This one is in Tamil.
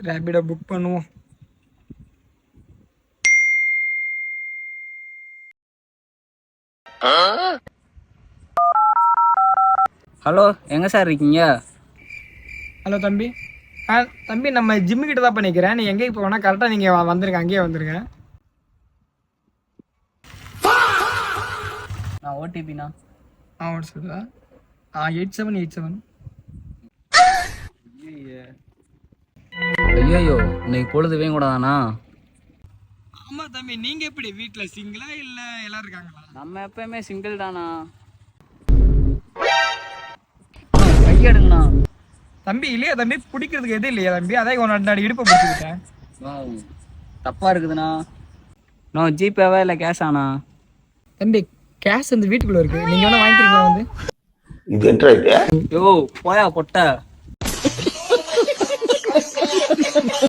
ரேபிடோ புக் பண்ணுவோம். ஹலோ, எங்கே சார் இருக்கீங்க? ஹலோ தம்பி. தம்பி நம்ம ஜிம்மு கிட்ட தான் பண்ணிக்கிறேன். நீ எங்கே இப்போ வேணால் கரெக்டாக நீங்கள் வந்துருங்க, அங்கேயே வந்துருங்க. நான் ஓடிபிண்ணா. ஒரு சொல்லுதா 8787. ஐயோ, இன்னைக்கு பொழுதுவே கூடாதாண்ணா? ஆமாம் தம்பி, நீங்கள் எப்படி வீட்டில் சிங்கிளா இல்லை எல்லாம் இருக்காங்களா? நம்ம எப்பயுமே சிங்கிள் தானா. கையெடுங்கண்ணா. தம்பி இல்லையா தம்பி, பிடிக்கிறதுக்கு எது இல்லையா தம்பி? அதான் ஒரு 2 இடுப்பை பிடிச்சிக்கிட்டேன். தப்பா இருக்குதுண்ணா. நான் ஜிபேவா இல்லை கேஷ் ஆனா? தம்பி கேஷ் வந்து வீட்டுக்குள்ளே இருக்குது, நீங்கள் வேணால் வாங்கிக்கிறீங்களா வந்து? இது என்ன? யோ போயா பொட்ட.